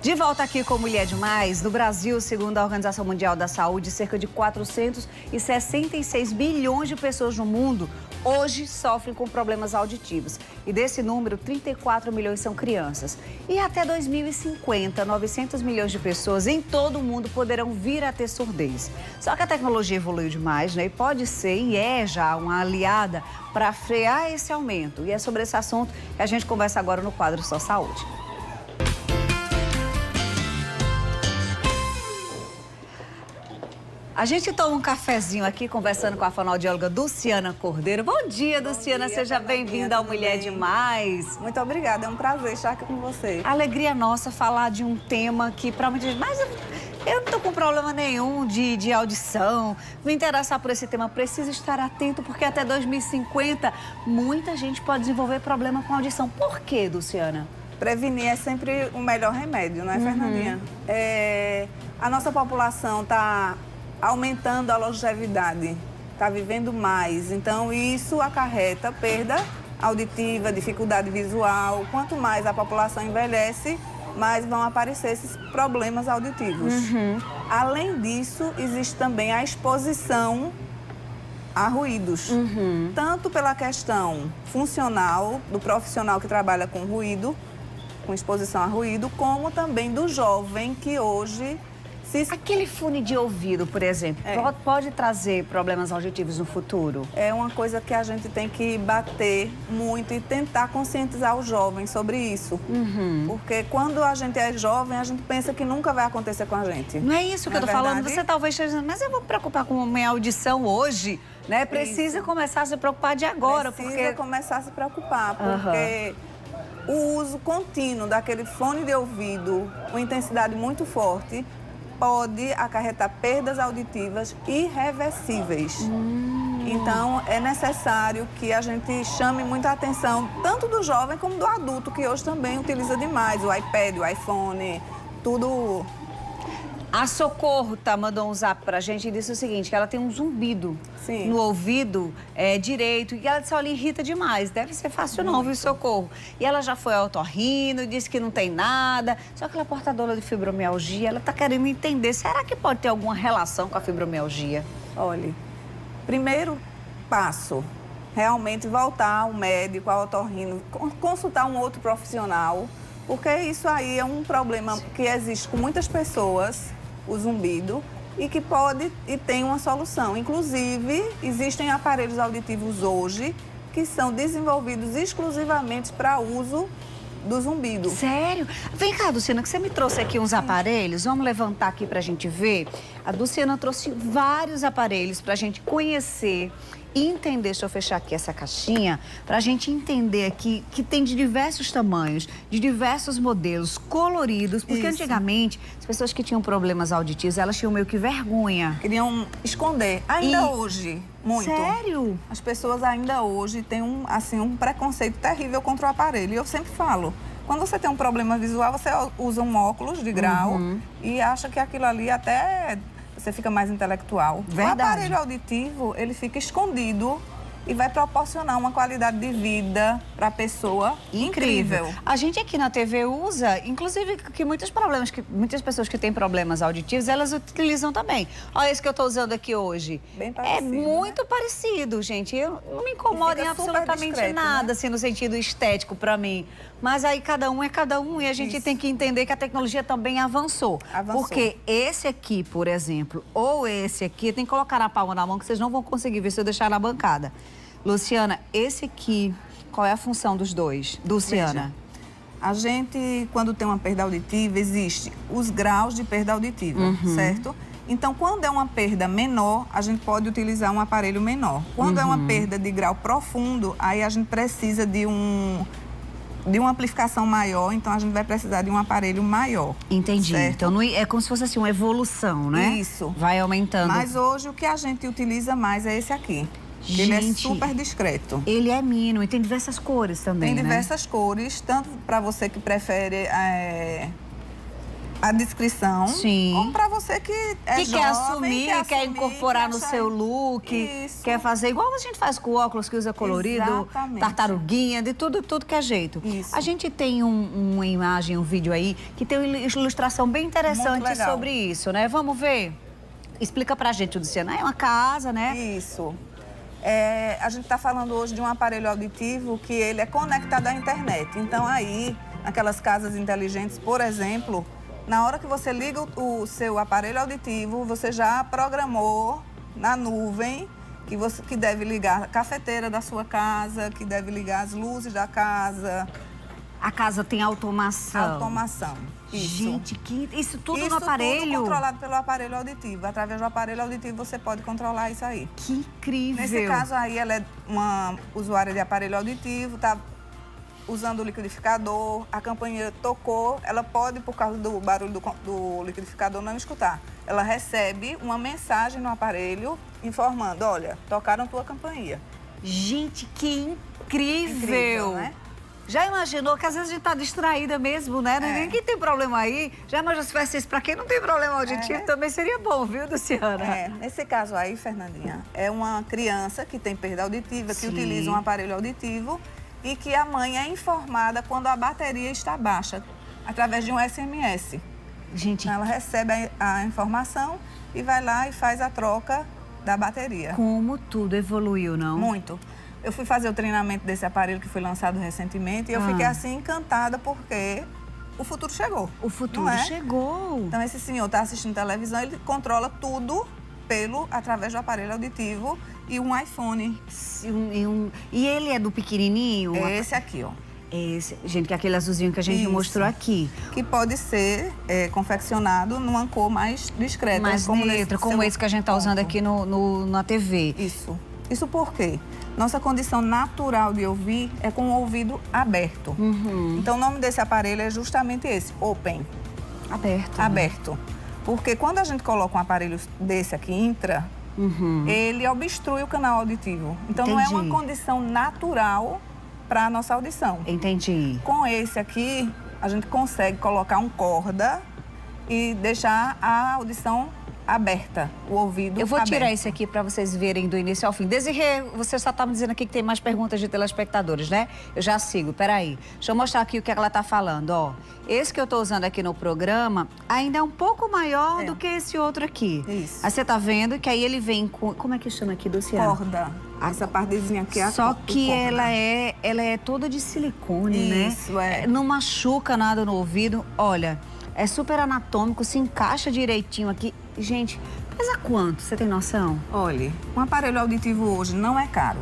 De volta aqui com Mulher Demais. No Brasil, segundo a Organização Mundial da Saúde, cerca de 466 bilhões de pessoas no mundo hoje sofrem com problemas auditivos. E desse número, 34 milhões são crianças. E até 2050, 900 milhões de pessoas em todo o mundo poderão vir a ter surdez. Só que a tecnologia evoluiu demais, né? E pode ser, e é já, uma aliada para frear esse aumento. E é sobre esse assunto que a gente conversa agora no quadro Só Saúde. A gente toma um cafezinho aqui conversando com a fonoaudióloga Dulciana Cordeiro. Bom dia, Dulciana. Seja bem-vinda ao Mulher Demais. Muito obrigada, é um prazer estar aqui com você. Alegria nossa falar de um tema que para muita gente... Mas eu não estou com problema nenhum de audição. Me interessar por esse tema, preciso estar atento, porque até 2050 muita gente pode desenvolver problema com audição. Por quê, Dulciana? Prevenir é sempre o melhor remédio, não é, Fernandinha? A nossa população está aumentando a longevidade, está vivendo mais. Então, isso acarreta perda auditiva, dificuldade visual. Quanto mais a população envelhece, mais vão aparecer esses problemas auditivos. Além disso, existe também a exposição a ruídos. Tanto pela questão funcional, do profissional que trabalha com ruído, com exposição a ruído, como também do jovem que hoje... Aquele fone de ouvido, por exemplo, pode trazer problemas auditivos no futuro? É uma coisa que a gente tem que bater muito e tentar conscientizar os jovens sobre isso. Porque quando a gente é jovem, a gente pensa que nunca vai acontecer com a gente. Não é isso que eu tô falando. Você talvez esteja dizendo, mas eu vou me preocupar com a minha audição hoje, né? Precisa começar a se preocupar de agora. Precisa começar a se preocupar, porque o uso contínuo daquele fone de ouvido, com intensidade muito forte, pode acarretar perdas auditivas irreversíveis. Então, é necessário que a gente chame muita atenção, tanto do jovem como do adulto, que hoje também utiliza demais o iPad, o iPhone, tudo. A Socorro mandou um zap pra gente e disse o seguinte, que ela tem um zumbido no ouvido direito e ela disse, olha, irrita demais, deve ser fácil não, viu, Socorro? E ela já foi ao otorrino, disse que não tem nada, só que ela é portadora de fibromialgia, ela tá querendo entender, será que pode ter alguma relação com a fibromialgia? Olha, primeiro passo, realmente voltar ao médico, ao otorrino, consultar um outro profissional, porque isso aí é um problema que existe com muitas pessoas, o zumbido, e que pode e tem uma solução. Inclusive, existem aparelhos auditivos hoje que são desenvolvidos exclusivamente para uso do zumbido. Sério? Vem cá, Dulciana, que você me trouxe aqui uns aparelhos. Vamos levantar aqui para a gente ver. A Dulciana trouxe vários aparelhos para a gente conhecer e entender. Deixa eu fechar aqui essa caixinha para a gente entender aqui que tem de diversos tamanhos, de diversos modelos, coloridos, porque antigamente as pessoas que tinham problemas auditivos, elas tinham meio que vergonha. Queriam esconder. Ainda hoje, muito. Sério? As pessoas ainda hoje têm um preconceito terrível contra o aparelho. E eu sempre falo, quando você tem um problema visual, você usa um óculos de grau e acha que aquilo ali até... você fica mais intelectual. Verdade. O aparelho auditivo, ele fica escondido e vai proporcionar uma qualidade de vida para a pessoa incrível. A gente aqui na TV usa, inclusive, que muitas pessoas que têm problemas auditivos, elas utilizam também. Olha esse que eu estou usando aqui hoje. Bem parecido, é muito parecido, gente. Eu não me incomoda em absolutamente discreto, nada, né? assim, no sentido estético para mim. Mas aí cada um é cada um e a gente tem que entender que a tecnologia também avançou. Porque esse aqui, por exemplo, ou esse aqui, tem que colocar na palma da mão que vocês não vão conseguir ver se eu deixar na bancada. Luciana, esse aqui, qual é a função dos dois? Luciana. Veja, a gente, quando tem uma perda auditiva, existe os graus de perda auditiva, certo? Então, quando é uma perda menor, a gente pode utilizar um aparelho menor. Quando é uma perda de grau profundo, aí a gente precisa de uma amplificação maior, então a gente vai precisar de um aparelho maior. Entendi. Certo? Então é como se fosse assim uma evolução, né? Isso. Vai aumentando. Mas hoje o que a gente utiliza mais é esse aqui. Ele é super discreto. Ele é mínimo e tem diversas cores também, Tem diversas cores, tanto para você que prefere a descrição. Sim. Como para você que é que jovem, quer assumir, quer incorporar no seu look, Isso. quer fazer igual a gente faz com óculos que usa colorido, Exatamente. tartaruguinha, de tudo que é jeito. Isso. A gente tem uma imagem, um vídeo aí, que tem uma ilustração bem interessante sobre isso, né? Vamos ver? Explica pra gente, Luciana. É uma casa, né? Isso. A gente está falando hoje de um aparelho auditivo que ele é conectado à internet. Então aí, naquelas casas inteligentes, por exemplo, na hora que você liga o seu aparelho auditivo, você já programou na nuvem que deve ligar a cafeteira da sua casa, que deve ligar as luzes da casa. A casa tem automação. Automação. Isso. Gente, isso tudo no aparelho? Isso tudo controlado pelo aparelho auditivo. Através do aparelho auditivo você pode controlar isso aí. Que incrível. Nesse caso aí, ela é uma usuária de aparelho auditivo, tá usando o liquidificador, a campainha tocou, ela pode, por causa do barulho do liquidificador, não escutar. Ela recebe uma mensagem no aparelho informando, olha, tocaram tua campainha. Gente, que incrível, né? Já imaginou que às vezes a gente tá distraída mesmo, né? Ninguém tem problema aí. Já imaginou se tivesse isso pra quem não tem problema auditivo? Também seria bom, viu, Luciana? Nesse caso aí, Fernandinha, é uma criança que tem perda auditiva, que utiliza um aparelho auditivo e que a mãe é informada quando a bateria está baixa, através de um SMS. Gente, então, ela recebe a informação e vai lá e faz a troca da bateria. Como tudo evoluiu, não? Muito. Eu fui fazer o treinamento desse aparelho que foi lançado recentemente e eu fiquei assim encantada porque o futuro chegou. O futuro chegou. Então esse senhor está assistindo televisão, ele controla tudo através do aparelho auditivo e um iPhone. E ele é do pequenininho? Esse aqui, ó. Esse, gente, que é aquele azulzinho que a gente mostrou aqui. Que pode ser confeccionado numa cor mais discreta. Mais neutra, como esse que a gente está usando aqui na TV. Isso. Isso por quê? Nossa condição natural de ouvir é com o ouvido aberto. Então, o nome desse aparelho é justamente esse, Open. Aberto. Aberto. Porque quando a gente coloca um aparelho desse aqui, intra, ele obstrui o canal auditivo. Então, não é uma condição natural para a nossa audição. Entendi. Com esse aqui, a gente consegue colocar um corda e deixar a audição aberta, o ouvido aberto. Eu vou tirar esse aqui para vocês verem do início ao fim. Desirê, você só tá me dizendo aqui que tem mais perguntas de telespectadores, né? Eu já sigo, peraí. Deixa eu mostrar aqui o que ela tá falando, ó. Esse que eu tô usando aqui no programa ainda é um pouco maior do que esse outro aqui. Isso. Aí você tá vendo que aí ele vem com... Como é que chama aqui, Luciana? Corda. Essa partezinha aqui é a Só que corda. ela é toda de silicone, né? Isso, Não machuca nada no ouvido. Olha, é super anatômico, se encaixa direitinho aqui. Gente, pesa quanto? Você tem noção? Olha, um aparelho auditivo hoje não é caro.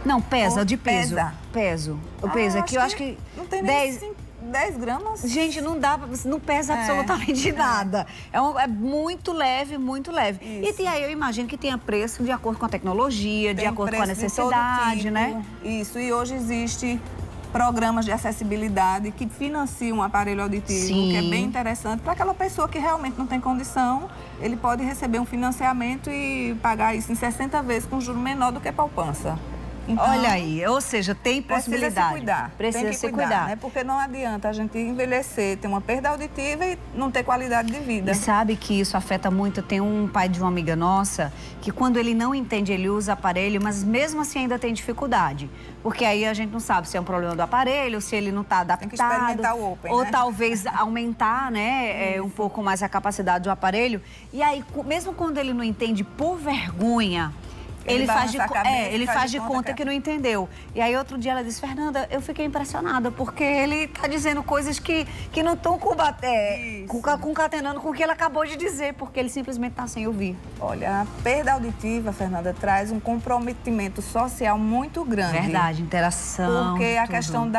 Não, pesa, de peso. Pesa. Peso. O peso aqui, eu acho que... Não tem nem 10 gramas. Gente, não dá, não pesa absolutamente nada. É muito leve, muito leve. Isso. E aí eu imagino que tenha preço de acordo com a tecnologia, de acordo com a preço de necessidade, todo tipo. né? Isso, e hoje existe programas de acessibilidade que financiam um aparelho auditivo, que é bem interessante. Para aquela pessoa que realmente não tem condição, ele pode receber um financiamento e pagar isso em 60 vezes com juros menor do que a poupança. Então, olha aí, ou seja, tem possibilidade. Precisa se cuidar. Precisa tem que se cuidar. Né? Porque não adianta a gente envelhecer, ter uma perda auditiva e não ter qualidade de vida. E sabe que isso afeta muito? Tem um pai de uma amiga nossa que quando ele não entende, ele usa aparelho, mas mesmo assim ainda tem dificuldade. Porque aí a gente não sabe se é um problema do aparelho, se ele não está adaptado. Tem que experimentar o Open, ou né? talvez aumentar, né, um pouco mais a capacidade do aparelho. E aí, mesmo quando ele não entende por vergonha, ele faz de conta que não entendeu. E aí, outro dia, ela disse, Fernanda, eu fiquei impressionada, porque ele tá dizendo coisas que não estão concatenando com o que ele acabou de dizer, porque ele simplesmente tá sem ouvir. Olha, a perda auditiva, Fernanda, traz um comprometimento social muito grande. Verdade, interação. Porque a questão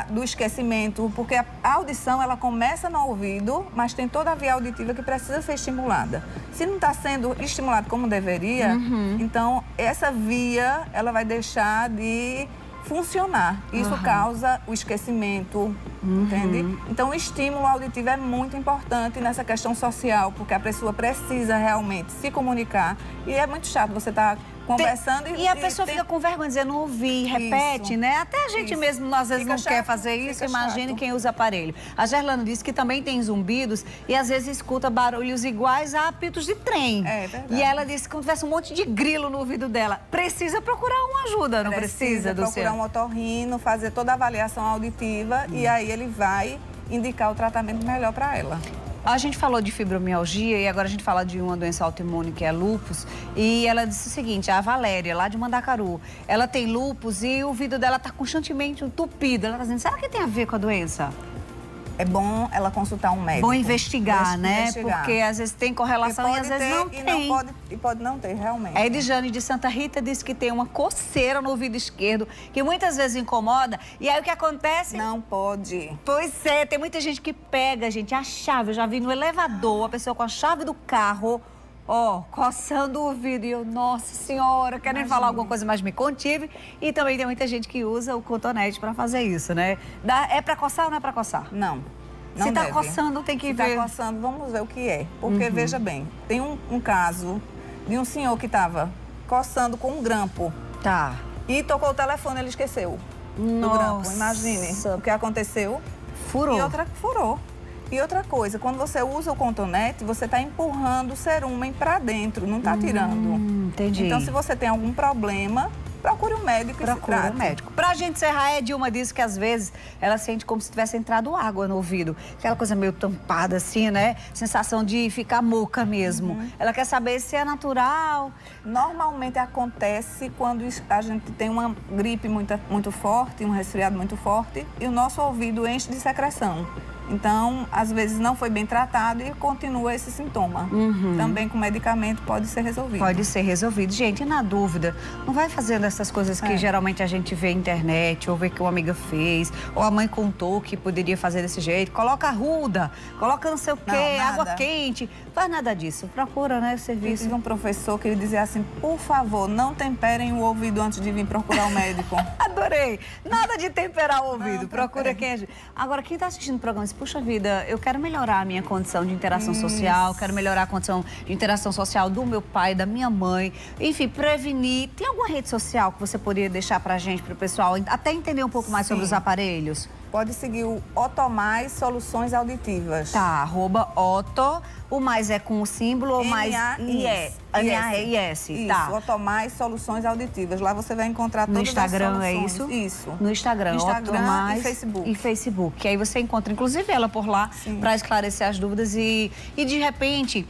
do esquecimento, porque a audição, ela começa no ouvido, mas tem toda a via auditiva que precisa ser estimulada. Se não está sendo estimulado como deveria, então essa via, ela vai deixar de funcionar. Isso causa o esquecimento, entende? Então, o estímulo auditivo é muito importante nessa questão social, porque a pessoa precisa realmente se comunicar. E é muito chato você estar conversando e a pessoa fica com vergonha, dizendo, não ouvi, repete, né? Até a gente mesmo, às vezes, Fica não chato, quer fazer isso, imagine chato. quem usa aparelho. A Gerlane disse que também tem zumbidos e às vezes escuta barulhos iguais a apitos de trem. É verdade. E ela disse que quando tivesse um monte de grilo no ouvido dela, precisa procurar uma ajuda, não precisa, do procurar um otorrino, fazer toda a avaliação auditiva e aí ele vai indicar o tratamento melhor para ela. A gente falou de fibromialgia e agora a gente fala de uma doença autoimune que é lúpus. E ela disse o seguinte, a Valéria, lá de Mandacaru, ela tem lúpus e o ouvido dela está constantemente entupido. Ela está dizendo, será que tem a ver com a doença? É bom ela consultar um médico. Bom investigar, né? Investigar. Porque às vezes tem correlação e às vezes não tem. E pode não ter, realmente. A Edjane de Santa Rita disse que tem uma coceira no ouvido esquerdo, que muitas vezes incomoda. E aí o que acontece? Não pode. Pois é, tem muita gente que pega, gente, a chave. Eu já vi no elevador, a pessoa com a chave do carro, ó, coçando o ouvido. E eu, nossa senhora, quero nem falar alguma coisa, mas me contive. E também tem muita gente que usa o cotonete para fazer isso, né? É para coçar ou não é para coçar? Não. Se tá coçando, tem que ver. Se tá coçando, vamos ver o que é. Porque, veja bem, tem um caso de um senhor que estava coçando com um grampo. Tá. E tocou o telefone, ele esqueceu do grampo. Imagine o que aconteceu. Furou. Furou. E outra coisa, quando você usa o cotonete, você está empurrando o cerúmen para dentro, não está tirando. Entendi. Então, se você tem algum problema, procure um médico e se trate. Um médico. Pra gente encerrar, a Dilma disse que às vezes ela sente como se tivesse entrado água no ouvido. Aquela coisa meio tampada assim, né? Sensação de ficar moca mesmo. Ela quer saber se é natural. Normalmente acontece quando a gente tem uma gripe muito forte, um resfriado muito forte, e o nosso ouvido enche de secreção. Então, às vezes não foi bem tratado e continua esse sintoma. Também com medicamento pode ser resolvido. Pode ser resolvido. Gente, e na dúvida, não vai fazendo essas coisas que geralmente a gente vê na internet, ou vê que uma amiga fez, ou a mãe contou que poderia fazer desse jeito. Coloca arruda, coloca não sei o quê, água quente. Faz nada disso. Procura, né, o serviço. Eu tive um professor que ele dizia assim, por favor, não temperem o ouvido antes de vir procurar o médico. Adorei. Nada de temperar o ouvido. Não, procura quem é. Agora, quem está assistindo o programa, puxa vida, eu quero melhorar a minha condição de interação social, quero melhorar a condição de interação social do meu pai, da minha mãe, enfim, prevenir. Tem alguma rede social que você poderia deixar pra gente, pro pessoal, até entender um pouco mais sobre os aparelhos? Pode seguir o Otomais Soluções Auditivas. Tá, @Oto, o mais é com o símbolo ou mais M-A-I-S. Tá. Otomais Soluções Auditivas. Lá você vai encontrar todas as soluções. No Instagram é isso? Isso. No Instagram, e Facebook. E Facebook. Que aí você encontra, inclusive, ela por lá para esclarecer as dúvidas e de repente,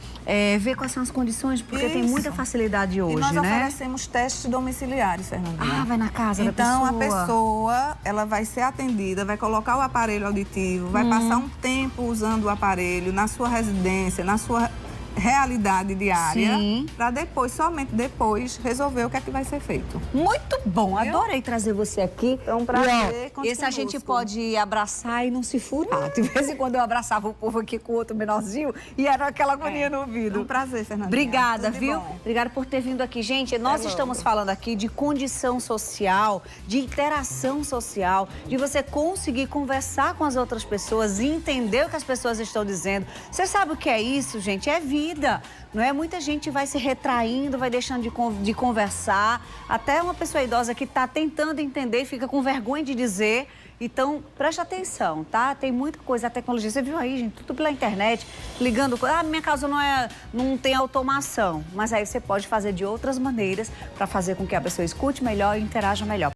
ver quais são as condições, porque tem muita facilidade hoje, né? E nós né? oferecemos testes domiciliares, Fernandinha. Ah, vai na casa da pessoa. Então, a pessoa, ela vai ser atendida, vai colocar o aparelho auditivo, vai passar um tempo usando o aparelho na sua residência, na sua realidade diária, para depois, somente depois, resolver o que é que vai ser feito. Muito bom, adorei trazer você aqui. É um prazer. Esse a gente pode abraçar e não se furar. De vez em quando eu abraçava o povo aqui com o outro menorzinho e era aquela agonia no ouvido. É um prazer, Fernanda. Obrigada, viu? Obrigada por ter vindo aqui. Gente, nós estamos falando aqui de condição social, de interação social, de você conseguir conversar com as outras pessoas e entender o que as pessoas estão dizendo. Você sabe o que é isso, gente? É vida. Não é? Muita gente vai se retraindo, vai deixando de conversar. Até uma pessoa idosa que está tentando entender, fica com vergonha de dizer. Então, preste atenção, tá? Tem muita coisa, a tecnologia. Você viu aí, gente, tudo pela internet, ligando. Ah, minha casa não tem automação. Mas aí você pode fazer de outras maneiras para fazer com que a pessoa escute melhor e interaja melhor.